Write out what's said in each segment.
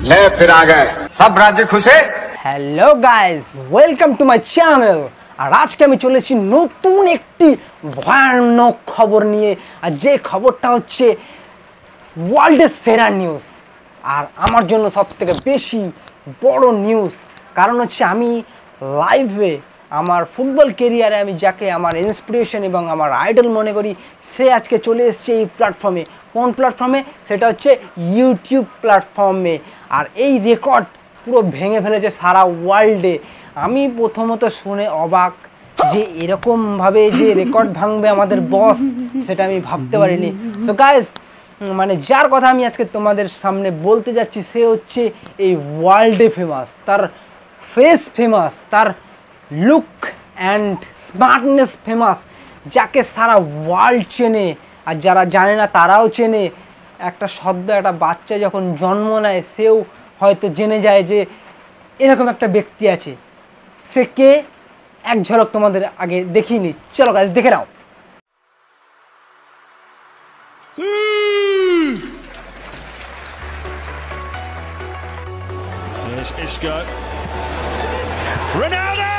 ले फिर आ गए सब राज्य खुशे। Hello guys, welcome to my channel. আর আজকে আমি চলে এসেছি নতুন একটি ভয়ানক খবর নিয়ে। আর যে খবরটা হচ্ছে ওয়ার্ল্ডের সেরা নিউজ, আর আমার জন্য সবথেকে বেশি বড় নিউজ। কারণ হচ্ছে আমি লাইভে আমার ফুটবল কেরিয়ারে আমি যাকে আমার ইন্সপিরেশন এবং আমার আইডল মনে করি, সে আজকে চলে এসেছে এই প্ল্যাটফর্মে। কোন প্ল্যাটফর্মে? সেটা হচ্ছে ইউটিউব প্ল্যাটফর্মে। আর এই রেকর্ড পুরো ভেঙে ফেলেছে সারা ওয়ার্ল্ডে। আমি প্রথমত শুনে অবাক যে এরকমভাবে যে রেকর্ড ভাঙবে আমাদের বস, সেটা আমি ভাবতে পারিনি। সো গাইস, মানে যার কথা আমি আজকে তোমাদের সামনে বলতে যাচ্ছি, সে হচ্ছে এই ওয়ার্ল্ডে ফেমাস, তার ফেস ফেমাস, তার লুক অ্যান্ড স্মার্টনেস ফেমাস, যাকে সারা ওয়ার্ল্ড চেনে। আর যারা জানে না তারাও চেনে। একটা সদ্য একটা বাচ্চা যখন জন্ম নেয়, সেও হয়তো জেনে যায় যে এরকম একটা ব্যক্তি আছে। সে কে? এক ঝলক তোমাদের আগে দেখিয়ে নি, চলো গাইস দেখে নাও। Here's Isco. Ronaldo!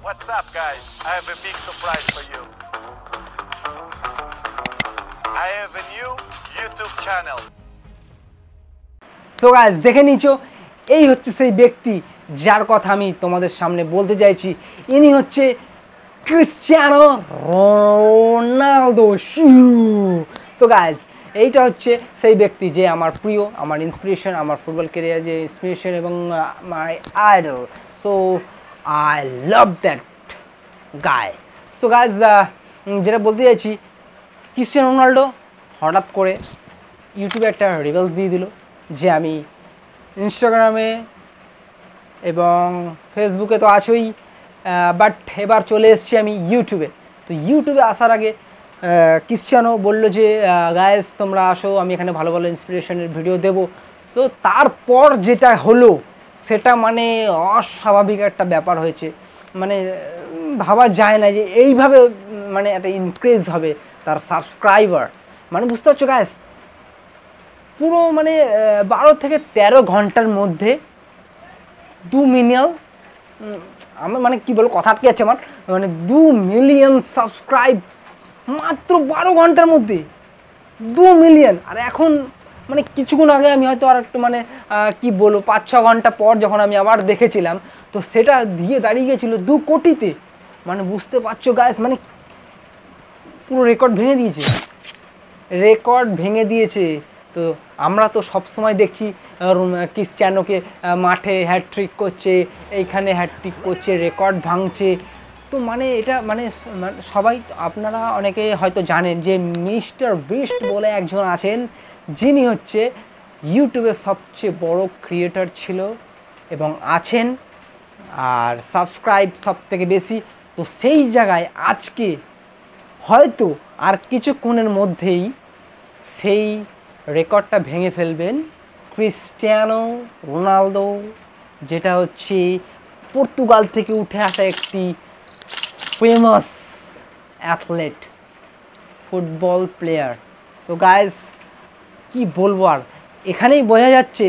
What's up, guys? I have a big surprise for you. I have a new YouTube channel. So guys, দেখে নিছো, এই হচ্ছে সেই ব্যক্তি যার কথা আমি তোমাদের সামনে বলতে চাইছি। ইনি হচ্ছে ক্রিস্টিয়ানো রোনালদো। সো গাইস, এইটা হচ্ছে সেই ব্যক্তি যে আমার প্রিয়, আমার ইন্সপিরেশন, আমার ফুটবল ক্যারিয়ার যে ইন্সপিরেশন এবং my idol. So I love that গায়। সো গাইস, যেটা বলতে চাইছি, ক্রিস্টিয়ানো রোনাল্ডো হঠাৎ করে ইউটিউবে একটা রিলস দিয়ে দিল যে আমি ইনস্টাগ্রামে এবং ফেসবুকে তো আছোই, বাট এবার চলে এসেছি আমি ইউটিউবে। তো ইউটিউবে আসার আগে ক্রিস্টিয়ানো বলল যে গাইস তোমরা আসো, আমি এখানে ভালো ভালো ইন্সপিরেশনের ভিডিও দেবো। তো তারপর যেটা হলো সেটা মানে অস্বাভাবিক একটা ব্যাপার হয়েছে। মানে ভাবা যায় না যে এইভাবে মানে একটা ইনক্রিজ হবে তার সাবস্ক্রাইবার। মানে বুঝতে পারছো গাইস, পুরো মানে 12 থেকে 13 ঘন্টার মধ্যে 2 মিলিয়ন, আমার মানে কি বলবো, কথা আটকে যাচ্ছে আমার, মানে 2 মিলিয়ন সাবস্ক্রাইব মাত্র 12 ঘন্টার মধ্যে। 2 মিলিয়ন। আর এখন মানে কিছুক্ষণ আগে আমি হয়তো আর একটু মানে কি বলবো, 5-6 ঘন্টা পর যখন আমি আবার দেখেছিলাম, তো সেটা দিয়ে দাঁড়িয়ে গিয়েছিল 2 কোটিতে। মানে বুঝতে পারছো গাইস, মানে পুরো রেকর্ড ভেঙে দিয়েছে, রেকর্ড ভেঙে দিয়েছে। তো আমরা তো সব সময় দেখছি ক্রিস্টিয়ানোকে মাঠে হ্যাটট্রিক করছে, এইখানে হ্যাটট্রিক করছে, রেকর্ড ভাঙছে। তো মানে এটা মানে সবাই, আপনারা অনেকে হয়তো জানেন যে মিস্টার বিস্ট বলে একজন আছেন, যিনি হচ্ছে ইউটিউবের সবচেয়ে বড় ক্রিয়েটর ছিল এবং আছেন, আর সাবস্ক্রাইব সব থেকে বেশি। তো সেই জায়গায় আজকে হয়তো আর কিছুক্ষণের মধ্যেই সেই রেকর্ডটা ভেঙে ফেলবেন ক্রিস্টিয়ানো রোনালদো, যেটা হচ্ছে পর্তুগাল থেকে উঠে আসা একটি famous athlete, football player. So guys, কি বলবো আর, এখানেই বোঝা যাচ্ছে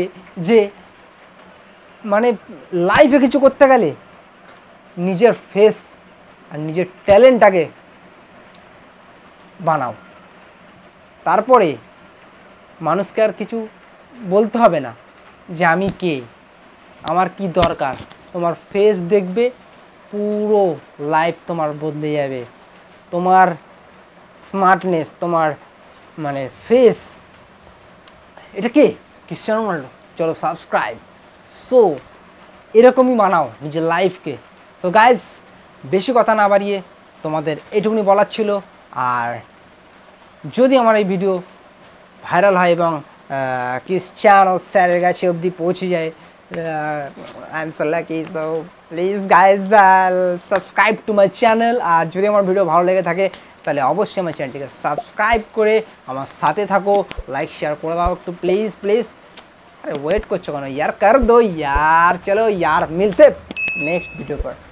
যে মানে লাইফে কিছু করতে গেলে নিজের ফেস আর নিজের ট্যালেন্টটাকে বানাও, তারপরে মানুষকে আর কিছু বলতে হবে না যে আমি কে, আমার কি দরকার। তোমার ফেস দেখবে, পুরো লাইফ তোমার বদলে যাবে। তোমার স্মার্টনেস, তোমার মানে ফেস, এটা কে? Cristiano Ronaldo. চলো সাবস্ক্রাইব। সো এরকমই বানাও নিজের লাইফকে। সো গাইস, বেশি কথা না বাড়িয়ে তোমাদের এইটুকুনি বলার ছিল। আর যদি আমার এই ভিডিও ভাইরাল হয় এবং ক্রিশ্চিয়ানো স্যারের কাছে অবধি পৌঁছে যায়। I am so lucky. So please guys subscribe to my channel. আর যদি আমার ভিডিও ভালো লেগে থাকে তাহলে অবশ্যই আমার চ্যানেলটিকে সাবস্ক্রাইব করে আমার সাথে থাকো, লাইক শেয়ার করে দাও একটু প্লিজ প্লিজ। अरे वेट করছো কেন यार, कर दो यार, चलो यार मिलते नेक्स्ट वीडियो पर।